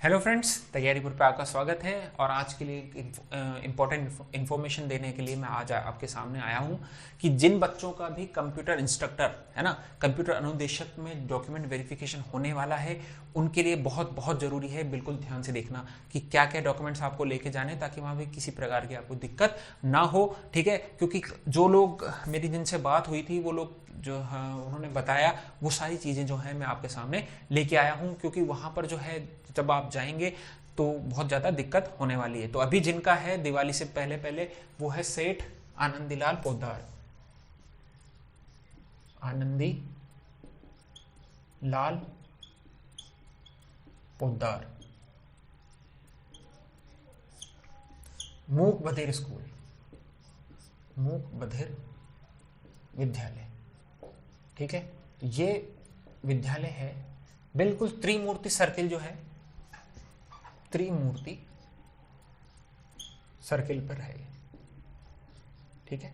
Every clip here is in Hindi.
हेलो फ्रेंड्स, तैयारीपुर पे आपका स्वागत है। और आज के लिए इम्पोर्टेंट इन्फॉर्मेशन देने के लिए मैं आज आपके सामने आया हूँ कि जिन बच्चों का भी कंप्यूटर इंस्ट्रक्टर है ना, कंप्यूटर अनुदेशक में डॉक्यूमेंट वेरिफिकेशन होने वाला है, उनके लिए बहुत बहुत ज़रूरी है। बिल्कुल ध्यान से देखना कि क्या क्या डॉक्यूमेंट्स आपको लेके जाने, ताकि वहाँ भी किसी प्रकार की आपको दिक्कत ना हो। ठीक है, क्योंकि जो लोग मेरी जिनसे बात हुई थी वो लोग जो उन्होंने बताया वो सारी चीज़ें जो है मैं आपके सामने लेके आया हूँ, क्योंकि वहाँ पर जो है जब आप जाएंगे तो बहुत ज़्यादा दिक्कत होने वाली है। तो अभी जिनका है दिवाली से पहले पहले वो है सेठ आनंदीलाल पोद्दार, आनंदी लाल पोद्दार, मूक बधिर स्कूल, मूक बधिर विद्यालय। ठीक है, तो ये विद्यालय है बिल्कुल त्रिमूर्ति सर्किल जो है, त्रिमूर्ति सर्किल पर है। ठीक है,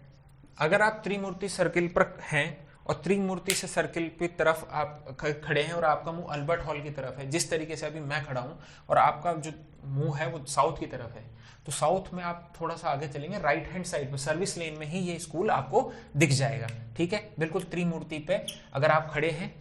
अगर आप त्रिमूर्ति सर्किल पर हैं और त्रिमूर्ति से सर्किल की तरफ आप खड़े हैं और आपका मुंह अल्बर्ट हॉल की तरफ है, जिस तरीके से अभी मैं खड़ा हूं, और आपका जो मुंह है वो साउथ की तरफ है, तो साउथ में आप थोड़ा सा आगे चलेंगे, राइट हैंड साइड में सर्विस लेन में ही ये स्कूल आपको दिख जाएगा। ठीक है, बिल्कुल त्रिमूर्ति पे अगर आप खड़े हैं,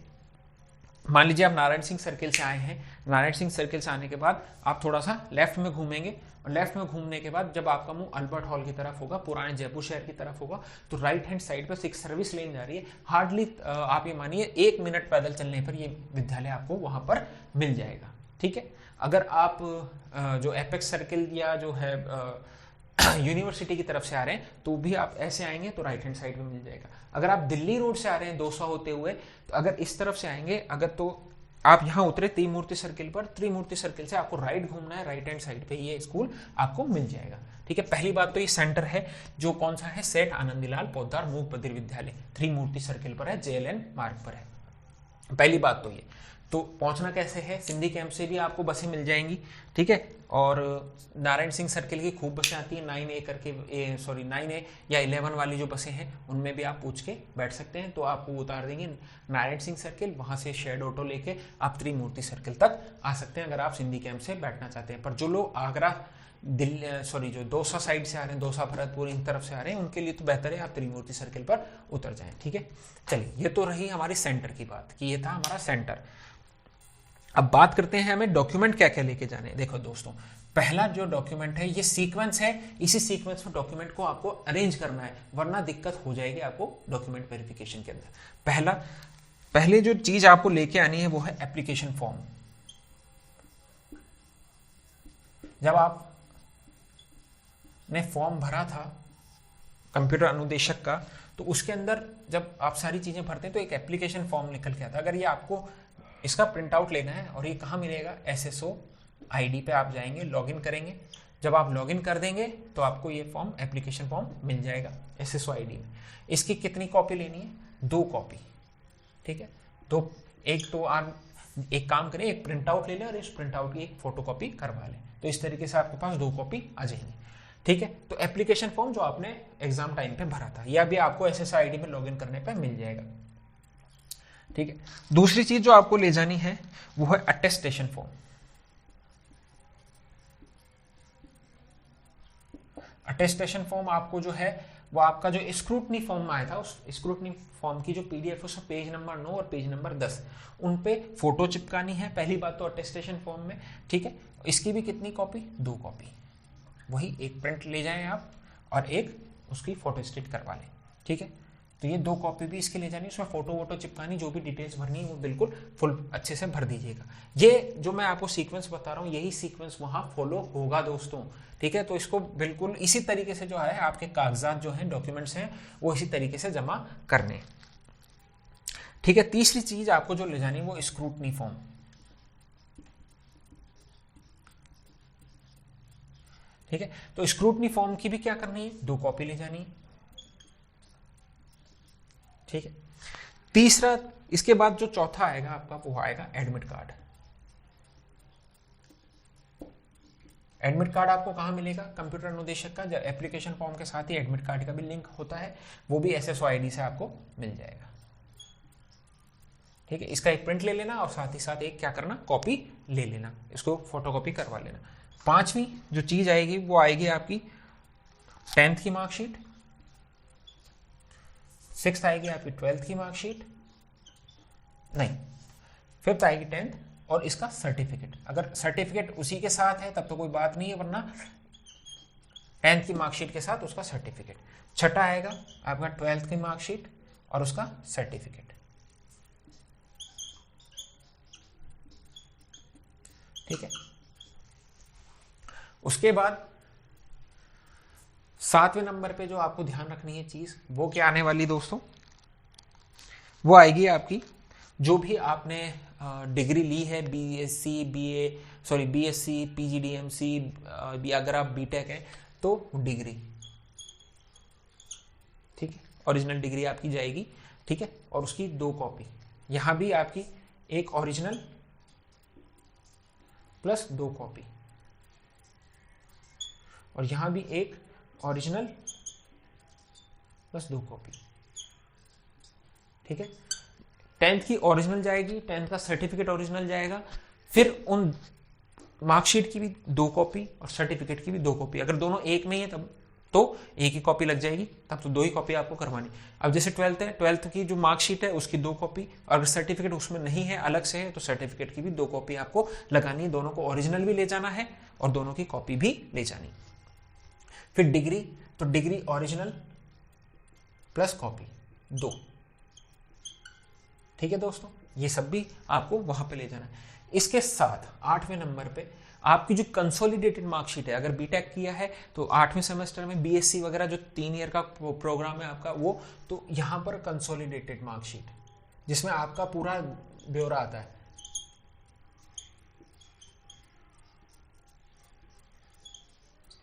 मान लीजिए आप नारायण सिंह सर्किल से आए हैं, नारायण सिंह सर्किल से आने के बाद आप थोड़ा सा लेफ्ट में घूमेंगे, और लेफ्ट में घूमने के बाद जब आपका मुंह अल्बर्ट हॉल की तरफ होगा, पुराने जयपुर शहर की तरफ होगा, तो राइट हैंड साइड पर एक सर्विस लेन जा रही है। हार्डली आप ये मानिए 1 मिनट पैदल चलने पर ये विद्यालय आपको वहां पर मिल जाएगा। ठीक है, अगर आप जो एपेक्स सर्किल या जो है यूनिवर्सिटी की तरफ से आ रहे हैं तो भी आप ऐसे आएंगे तो राइट हैंड साइड में मिल जाएगा। अगर आप दिल्ली रोड से आ रहे हैं 200 होते हुए, तो अगर इस तरफ से आएंगे, अगर तो आप यहाँ उतरे त्रिमूर्ति सर्किल पर, त्रिमूर्ति सर्किल से आपको राइट घूमना है, राइट हैंड साइड पे ये स्कूल आपको मिल जाएगा। ठीक है, पहली बात तो ये सेंटर है जो कौन सा है, सेठ आनंदीलाल पोद्दार मूक बधिर विद्यालय, त्रिमूर्ति सर्किल पर है, JLN मार्ग पर है। पहली बात तो ये। तो पहुंचना कैसे है, सिंधी कैंप से भी आपको बसें मिल जाएंगी। ठीक है, और नारायण सिंह सर्किल की खूब बसें आती हैं, 9A करके 9A या 11 वाली जो बसें हैं उनमें भी आप पूछ के बैठ सकते हैं, तो आपको उतार देंगे नारायण सिंह सर्किल, वहां से शेयर्ड ऑटो लेके आप त्रिमूर्ति सर्किल तक आ सकते हैं अगर आप सिंधी कैंप से बैठना चाहते हैं। पर जो लोग आगरा जो दौसा साइड से आ रहे हैं, दौसा भरतपुर इन तरफ से आ रहे हैं, उनके लिए तो बेहतर है आप त्रिमूर्ति सर्किल पर उतर जाएं। ठीक है, चलिए ये तो रही हमारी सेंटर की बात कि ये था हमारा सेंटर। अब बात करते हैं हमें डॉक्यूमेंट क्या क्या लेके जाने हैं। देखो दोस्तों, पहला जो डॉक्यूमेंट है ये सीक्वेंस है, इसी सीक्वेंस में डॉक्यूमेंट को आपको अरेंज करना है, वरना दिक्कत हो जाएगी आपको डॉक्यूमेंट वेरिफिकेशन के अंदर। पहले जो चीज आपको लेके आनी है वो है एप्लीकेशन फॉर्म। जब आप ने फॉर्म भरा था कंप्यूटर अनुदेशक का, तो उसके अंदर जब आप सारी चीजें भरते हैं तो एक एप्लीकेशन फॉर्म निकल के आता है। अगर ये आपको इसका प्रिंट आउट लेना है, और ये कहाँ मिलेगा, SSO ID पे आप जाएंगे, लॉगिन करेंगे। जब आप लॉगिन कर देंगे तो आपको ये फॉर्म, एप्लीकेशन फॉर्म मिल जाएगा SSO ID में। इसकी कितनी कॉपी लेनी है, 2 कॉपी। ठीक है, तो एक काम करें, एक प्रिंट आउट ले लें और इस प्रिंट आउट की एक फोटो कॉपी करवा लें, तो इस तरीके से आपके पास 2 कॉपी आ जाएंगी। ठीक है, तो एप्लीकेशन फॉर्म जो आपने एग्जाम टाइम पे भरा था, यह भी आपको SSO ID में लॉगिन करने पर मिल जाएगा। ठीक है, दूसरी चीज जो आपको ले जानी है वो है अटेस्टेशन फॉर्म। अटेस्टेशन फॉर्म आपको जो है वो आपका जो स्क्रूटनी फॉर्म आया था, उस स्क्रूटनी फॉर्म की जो PDF उसका पेज नंबर 9 और पेज नंबर 10 उन पे फोटो चिपकानी है, पहली बात तो अटेस्टेशन फॉर्म में। ठीक है, इसकी भी कितनी कॉपी, 2 कॉपी। वही एक प्रिंट ले जाएं आप और एक उसकी फोटो स्टेट करवा लें। ठीक है, तो ये 2 कॉपी भी इसके ले जानी, उसमें फोटो वोटो चिपकानी, जो भी डिटेल्स भरनी है वो बिल्कुल फुल अच्छे से भर दीजिएगा। ये जो मैं आपको सीक्वेंस बता रहा हूँ यही सीक्वेंस वहां फॉलो होगा दोस्तों। ठीक है, तो इसको बिल्कुल इसी तरीके से जो है आपके कागजात जो हैं, डॉक्यूमेंट्स हैं, वो इसी तरीके से जमा करने। ठीक है, तीसरी चीज आपको जो ले जानी है वो स्क्रूटनी फॉर्म। ठीक है, तो स्क्रूटनी फॉर्म की भी क्या करनी है, 2 कॉपी ले जानी है। ठीक है, तीसरा, इसके बाद जो चौथा आएगा आपका वो आएगा एडमिट कार्ड। एडमिट कार्ड आपको कहां मिलेगा, कंप्यूटर अनुदेशक का एप्लीकेशन फॉर्म के साथ ही एडमिट कार्ड का भी लिंक होता है, वो भी SSO ID से आपको मिल जाएगा। ठीक है, इसका एक प्रिंट ले लेना और साथ ही साथ एक क्या करना, कॉपी ले लेना, इसको फोटोकॉपी करवा लेना। पांचवी जो चीज आएगी वो आएगी आपकी 10th की मार्कशीट, 6th आएगी आपकी 12th की मार्कशीट, नहीं 5th आएगी 10th और इसका सर्टिफिकेट। अगर सर्टिफिकेट उसी के साथ है तब तो कोई बात नहीं है, वरना 10th की मार्कशीट के साथ उसका सर्टिफिकेट। छठा आएगा आपका 12th की मार्कशीट और उसका सर्टिफिकेट। ठीक है, उसके बाद 7वें नंबर पे जो आपको ध्यान रखनी है चीज, वो क्या आने वाली दोस्तों, वो आएगी आपकी जो भी आपने डिग्री ली है, बीएससी, बीएससी, पीजीडीएमसी, अगर आप बीटेक है तो डिग्री, ठीक है, ओरिजिनल डिग्री आपकी जाएगी। ठीक है, और उसकी 2 कॉपी, यहां भी आपकी एक ओरिजिनल प्लस 2 कॉपी, और यहां भी एक ओरिजिनल प्लस 2 कॉपी। ठीक है, 10th की ओरिजिनल जाएगी, 10th का सर्टिफिकेट ओरिजिनल जाएगा, फिर उन मार्कशीट की भी 2 कॉपी और सर्टिफिकेट की भी 2 कॉपी। अगर दोनों एक में ही है तब तो एक ही कॉपी लग जाएगी, तब तो 2 ही कॉपी आपको करवानी। अब जैसे 12th है, 12th की जो मार्कशीट है उसकी 2 कॉपी, और अगर सर्टिफिकेट उसमें नहीं है, अलग से है, तो सर्टिफिकेट की भी 2 कॉपी आपको लगानी है। दोनों को ओरिजिनल भी ले जाना है और दोनों की कॉपी भी ले जानी। फिर डिग्री, तो डिग्री ओरिजिनल प्लस कॉपी 2। ठीक है दोस्तों, ये सब भी आपको वहां पे ले जाना है। इसके साथ 8वें नंबर पे आपकी जो कंसोलिडेटेड मार्कशीट है, अगर बीटेक किया है तो 8वें सेमेस्टर में बीएससी वगैरह जो 3 ईयर का प्रोग्राम है आपका वो, तो यहां पर कंसोलिडेटेड मार्कशीट जिसमें आपका पूरा ब्यौरा आता है।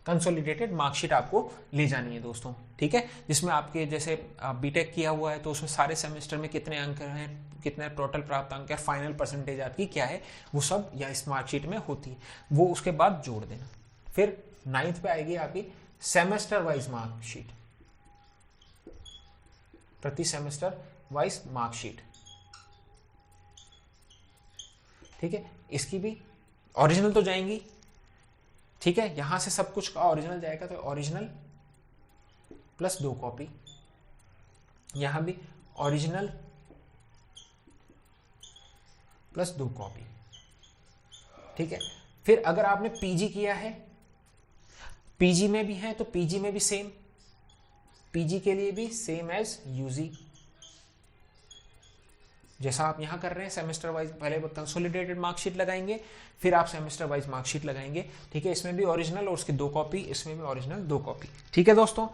कंसोलिडेटेड मार्कशीट आपको ले जानी है दोस्तों। ठीक है, जिसमें आपके जैसे बीटेक किया हुआ है तो उसमें सारे सेमेस्टर में कितने अंक हैं, कितने टोटल प्राप्त अंक है, फाइनल परसेंटेज आपकी क्या है, वो सब या इस मार्कशीट में होती है, वो उसके बाद जोड़ देना। फिर 9th पे आएगी आपकी सेमेस्टर वाइज मार्कशीट, प्रति सेमेस्टर वाइज मार्कशीट। ठीक है, इसकी भी ओरिजिनल तो जाएंगी। ठीक है, यहां से सब कुछ का ओरिजिनल जाएगा, तो ओरिजिनल प्लस 2 कॉपी, यहां भी ओरिजिनल प्लस 2 कॉपी। ठीक है, फिर अगर आपने पीजी किया है, पीजी में भी है तो पीजी में भी सेम, पीजी के लिए भी सेम एज यूजी, जैसा आप यहां कर रहे हैं सेमेस्टर वाइज। पहले कंसोलिडेटेड मार्कशीट लगाएंगे, फिर आप सेमेस्टर वाइज मार्कशीट लगाएंगे। ठीक है, इसमें भी ओरिजिनल और उसकी 2 कॉपी, इसमें भी ओरिजिनल 2 कॉपी। ठीक है दोस्तों,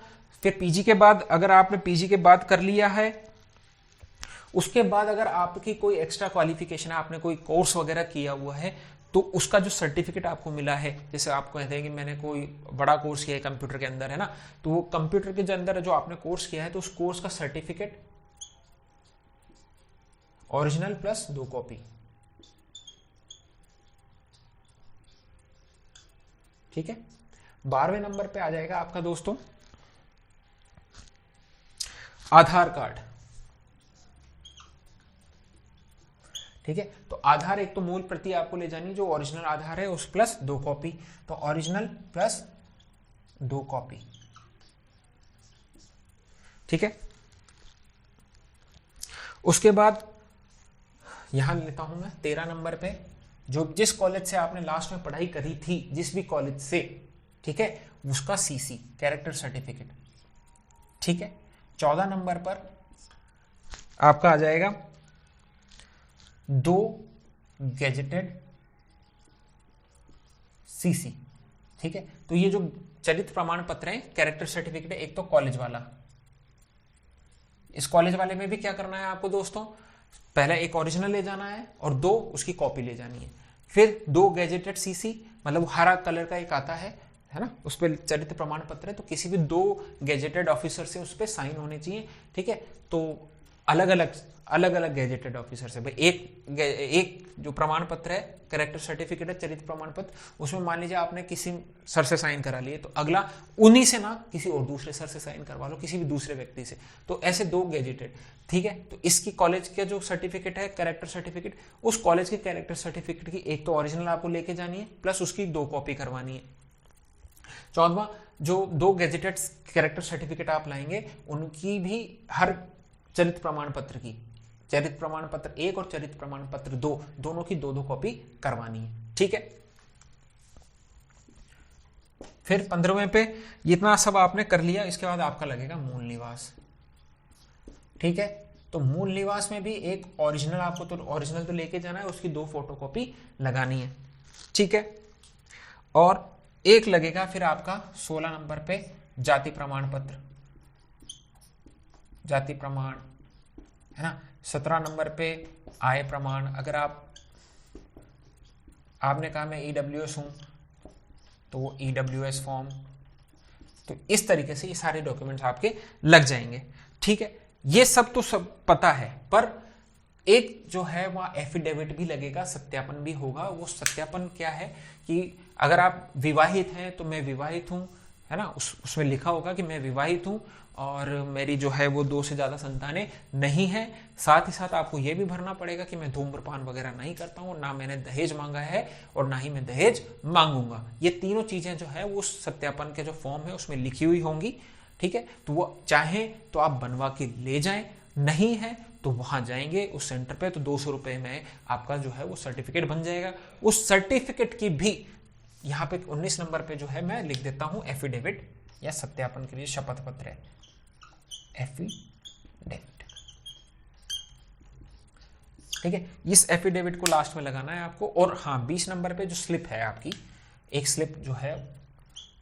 फिर पीजी के बाद अगर आपने पीजी के बाद कर लिया है, उसके बाद अगर आपकी कोई एक्स्ट्रा क्वालिफिकेशन है, आपने कोई कोर्स वगैरह किया हुआ है, तो उसका जो सर्टिफिकेट आपको मिला है, जैसे आप कहते हैं कि मैंने कोई बड़ा कोर्स किया है कंप्यूटर के अंदर, है ना, तो वो कंप्यूटर के अंदर जो आपने कोर्स किया है तो उस कोर्स का सर्टिफिकेट ओरिजिनल प्लस 2 कॉपी। ठीक है, 12वें नंबर पे आ जाएगा आपका दोस्तों आधार कार्ड। ठीक है, तो आधार एक तो मूल प्रति आपको ले जानी, जो ओरिजिनल आधार है उस प्लस 2 कॉपी, तो ओरिजिनल प्लस 2 कॉपी। ठीक है, उसके बाद यहां लेता हूं मैं 13 नंबर पे, जो जिस कॉलेज से आपने लास्ट में पढ़ाई करी थी, जिस भी कॉलेज से, ठीक है, उसका सीसी कैरेक्टर सर्टिफिकेट। ठीक है, 14 नंबर पर आपका आ जाएगा 2 गैजेटेड सीसी। ठीक है, तो ये जो चरित्र प्रमाण पत्र है, कैरेक्टर सर्टिफिकेट है, एक तो कॉलेज वाला, इस कॉलेज वाले में भी क्या करना है आपको दोस्तों, पहले एक ओरिजिनल ले जाना है और 2 उसकी कॉपी ले जानी है। फिर 2 गैजेटेड सीसी, मतलब हरा कलर का एक आता है ना, उस पर चरित्र प्रमाण पत्र है, तो किसी भी 2 गैजेटेड ऑफिसर से उस पर साइन होने चाहिए। ठीक है, तो अलग अलग गैजेटेड ऑफिसर से। भाई एक जो प्रमाण पत्र है, कैरेक्टर सर्टिफिकेट है, चरित्र प्रमाण पत्र, उसमें मान लीजिए आपने किसी सर से साइन करा लिए, तो अगला उन्हीं से ना किसी और दूसरे सर से साइन करवा लो, किसी भी दूसरे व्यक्ति से। तो ऐसे 2 गैजेटेड, ठीक है। तो इसकी कॉलेज का जो सर्टिफिकेट है, कैरेक्टर सर्टिफिकेट, उस कॉलेज के कैरेक्टर सर्टिफिकेट की एक तो ओरिजिनल आपको लेके जानी है, प्लस उसकी 2 कॉपी करवानी है। 14वां, जो 2 गैजेटेड कैरेक्टर सर्टिफिकेट आप लाएंगे, उनकी भी हर चरित्र प्रमाण पत्र की, चरित्र प्रमाण पत्र 1 और चरित्र प्रमाण पत्र 2, दोनों की 2 कॉपी करवानी है, ठीक है। फिर 15वें पे इतना सब आपने कर लिया, इसके बाद आपका लगेगा मूल निवास, ठीक है। तो मूल निवास में भी एक ओरिजिनल, आपको तो ओरिजिनल तो लेके जाना है, उसकी 2 फोटोकॉपी लगानी है, ठीक है। और एक लगेगा फिर आपका 16 नंबर पे जाति प्रमाण पत्र, जाति प्रमाण है ना। 17 नंबर पे आय प्रमाण, अगर आपने कहा मैं ईडब्ल्यूएस हूं तो वो ईडब्ल्यूएस फॉर्म। तो इस तरीके से ये सारे डॉक्यूमेंट्स आपके लग जाएंगे, ठीक है। ये सब तो सब पता है, पर एक जो है वह एफिडेविट भी लगेगा, सत्यापन भी होगा। वो सत्यापन क्या है कि अगर आप विवाहित हैं तो मैं विवाहित हूं, है ना, उसमें लिखा होगा कि मैं विवाहित हूं और मेरी जो है वो 2 से ज्यादा संतानें नहीं है। साथ ही साथ आपको ये भी भरना पड़ेगा कि मैं धूम्रपान वगैरह नहीं करता हूँ, ना मैंने दहेज मांगा है और ना ही मैं दहेज मांगूंगा। ये तीनों चीजें जो है वो सत्यापन के जो फॉर्म है उसमें लिखी हुई होंगी, ठीक है। तो वो चाहे तो आप बनवा के ले जाएं, नहीं है तो वहां जाएंगे उस सेंटर पे, तो 200 रुपए में आपका जो है वो सर्टिफिकेट बन जाएगा। उस सर्टिफिकेट की भी यहाँ पे 19 नंबर पे जो है मैं लिख देता हूं एफिडेविट, या सत्यापन के लिए शपथ पत्र है, एफिडेविट, ठीक है। इस एफिडेविट को लास्ट में लगाना है आपको। और हाँ, 20 नंबर पे जो स्लिप है आपकी, एक स्लिप जो है,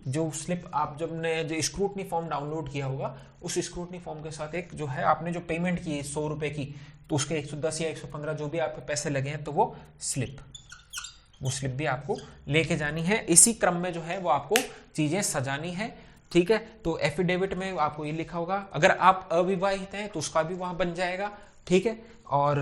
जो स्लिप आप जब ने जो स्क्रूटनी फॉर्म डाउनलोड किया होगा, उस स्क्रूटनी फॉर्म के साथ एक जो है आपने जो पेमेंट की है 100 रुपए की, तो उसके 110 या 115 जो भी आपके पैसे लगे हैं, तो वो स्लिप भी आपको लेके जानी है। इसी क्रम में जो है वो आपको चीजें सजानी है, ठीक है। तो एफिडेविट में आपको ये लिखा होगा, अगर आप अविवाहित हैं तो उसका भी वहां बन जाएगा, ठीक है। और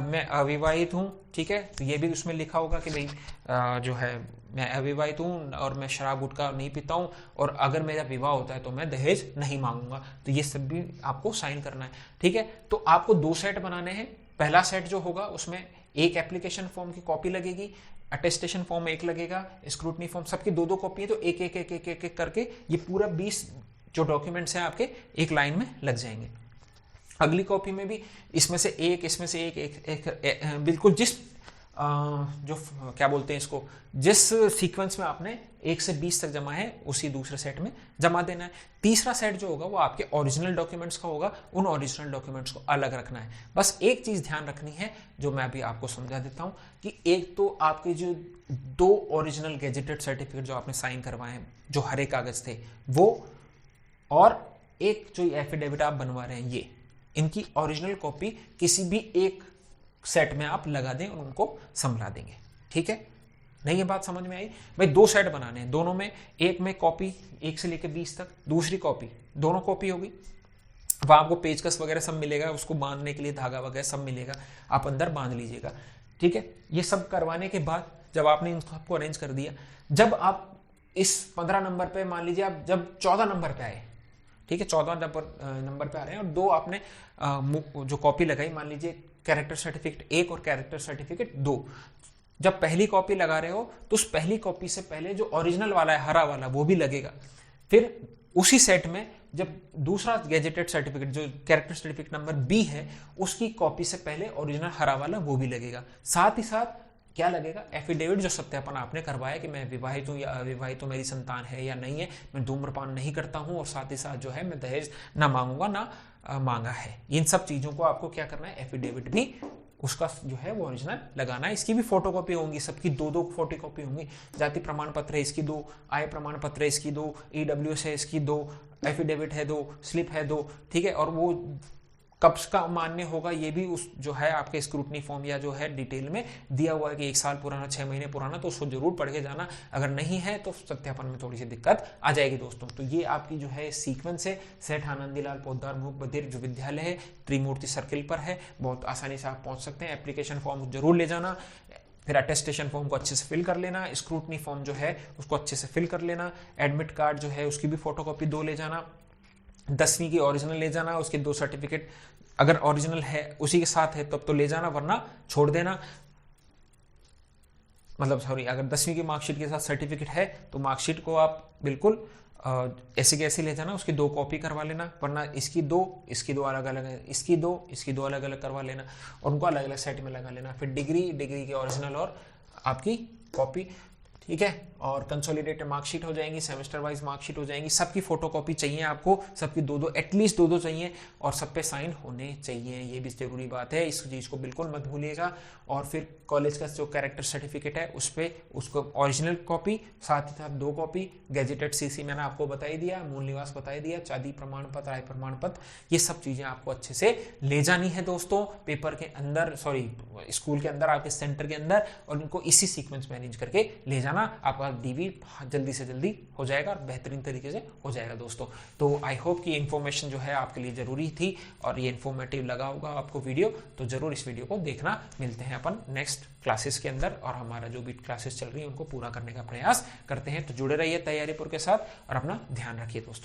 मैं अविवाहित हूं, ठीक है, तो ये भी उसमें लिखा होगा कि भाई जो है मैं अविवाहित हूं और मैं शराब गुटखा नहीं पीता हूं, और अगर मेरा विवाह होता है तो मैं दहेज नहीं मांगूंगा। तो ये सब भी आपको साइन करना है, ठीक है। तो आपको 2 सेट बनाने हैं। पहला सेट जो होगा उसमें एक एप्लीकेशन फॉर्म की कॉपी लगेगी, अटेस्टेशन फॉर्म 1 लगेगा, स्क्रूटनी फॉर्म, सबकी 2 कॉपी है, तो एक एक करके ये पूरा 20 जो डॉक्यूमेंट्स हैं आपके एक लाइन में लग जाएंगे। अगली कॉपी में भी इसमें से एक बिल्कुल जिस जो क्या बोलते हैं इसको, जिस सीक्वेंस में आपने 1 से 20 तक जमा है उसी दूसरे सेट में जमा देना है। तीसरा सेट जो होगा वो आपके ओरिजिनल डॉक्यूमेंट्स का होगा, उन ओरिजिनल डॉक्यूमेंट्स को अलग रखना है। बस एक चीज ध्यान रखनी है जो मैं अभी आपको समझा देता हूं, कि एक तो आपके जो 2 ओरिजिनल गैजेटेड सर्टिफिकेट जो आपने साइन करवाए हैं, जो हरे कागज थे वो, और एक जो एफिडेविट आप बनवा रहे हैं, ये इनकी ओरिजिनल कॉपी किसी भी एक सेट में आप लगा दें और उनको संभला देंगे, ठीक है। नहीं, ये बात समझ में आई भाई? 2 सेट बनाने हैं, दोनों में, एक में कॉपी 1 से लेकर 20 तक, दूसरी कॉपी, दोनों कॉपी होगी। वहां आपको पेचकस वगैरह सब मिलेगा, उसको बांधने के लिए धागा वगैरह सब मिलेगा, आप अंदर बांध लीजिएगा, ठीक है। ये सब करवाने के बाद जब आपने इन सबको अरेंज कर दिया, जब आप इस 15 नंबर पे, मान लीजिए आप जब 14 नंबर पे आए, ठीक है, 14 नंबर पे आ रहे हैं और 2 आपने जो कॉपी लगाई, मान लीजिए कैरेक्टर सर्टिफिकेट 1 और कैरेक्टर सर्टिफिकेट 2, जब पहली कॉपी लगा रहे हो तो उस पहली कॉपी से पहले जो ओरिजिनल वाला है, हरा वाला, वो भी लगेगा। फिर उसी सेट में जब दूसरा गैजेटेड सर्टिफिकेट जो कैरेक्टर सर्टिफिकेट नंबर बी है, उसकी कॉपी से पहले ओरिजिनल हरा वाला वो भी लगेगा। साथ ही साथ क्या लगेगा? एफिडेविट, जो सत्यापन आपने करवाया कि मैं विवाहित हूं या अविवाहित हूं, मेरी संतान है या नहीं है, मैं धूम्रपान नहीं करता हूं, और साथ ही साथ जो है मैं दहेज ना मांगूंगा, ना मांगा है। इन सब चीजों को आपको क्या करना है? एफिडेविट भी उसका जो है वो ओरिजिनल लगाना है। इसकी भी फोटोकॉपी होंगी, सबकी 2-2 फोटोकॉपी होंगी। जाति प्रमाण पत्र है इसकी 2, आय प्रमाण पत्र है इसकी 2, ईडब्ल्यूएस है इसकी 2, एफिडेविट है 2, स्लिप है 2, ठीक है। और वो कब का मान्य होगा ये भी उस जो है आपके स्क्रूटनी फॉर्म या जो है डिटेल में दिया हुआ है कि 1 साल पुराना, 6 महीने पुराना, तो उसको जरूर पढ़ के जाना। अगर नहीं है तो सत्यापन में थोड़ी सी दिक्कत आ जाएगी दोस्तों। तो ये आपकी जो है सीक्वेंस है। सेठ आनंदीलाल पोद्दार मूक बधिर जो विद्यालय है त्रिमूर्ति सर्किल पर है, बहुत आसानी से आप पहुंच सकते हैं। एप्लीकेशन फॉर्म जरूर ले जाना, फिर अटेस्टेशन फॉर्म को अच्छे से फिल कर लेना, स्क्रूटनी फॉर्म जो है उसको अच्छे से फिल कर लेना, एडमिट कार्ड जो है उसकी भी फोटोकॉपी 2 ले जाना, 10वीं की ओरिजिनल ले जाना, उसके 2 सर्टिफिकेट अगर ओरिजिनल है उसी के साथ है तब तो ले जाना, वरना छोड़ देना। मतलब सॉरी, अगर 10वीं की मार्कशीट के साथ सर्टिफिकेट है तो मार्कशीट को आप बिल्कुल ऐसे के ऐसे ले जाना, उसकी 2 कॉपी करवा लेना, वरना इसकी 2 अलग अलग है, इसकी 2 अलग अलग करवा लेना और उनको अलग अलग सेट में लगा लेना। फिर डिग्री की ओरिजिनल और आपकी कॉपी, ठीक है। और कंसोलिडेटेड मार्कशीट हो जाएंगी, सेमेस्टर वाइज मार्कशीट हो जाएंगी, सबकी फोटोकॉपी चाहिए आपको, सबकी 2 एटलीस्ट 2 चाहिए और सब पे साइन होने चाहिए। ये भी जरूरी बात है, इस चीज को बिल्कुल मत भूलिएगा। और फिर कॉलेज का जो कैरेक्टर सर्टिफिकेट है उस पे उसको ओरिजिनल कॉपी, साथ ही साथ 2 कॉपी, गेजेटेड सीसी मैंने आपको बता ही दिया, मूल निवास बता ही दिया, जाति प्रमाण पत्र, आय प्रमाण पत्र, ये सब चीजें आपको अच्छे से ले जानी है दोस्तों पेपर के अंदर, सॉरी स्कूल के अंदर, आपके सेंटर के अंदर, और इनको इसी सीक्वेंस में अरेंज करके ले जाना। आपका डीवी जल्दी से जल्दी हो जाएगा और बेहतरीन तरीके से हो जाएगा दोस्तों। तो आई होप कि इन्फॉर्मेशन जो है आपके लिए जरूरी थी और ये इन्फॉर्मेटिव लगा होगा आपको वीडियो, तो जरूर इस वीडियो को देखना। मिलते हैं अपन नेक्स्ट क्लासेस के अंदर और हमारा जो भी क्लासेस चल रही है उनको पूरा करने का प्रयास करते हैं। तो जुड़े रहिए तैयारीपुर के साथ और अपना ध्यान रखिए दोस्तों।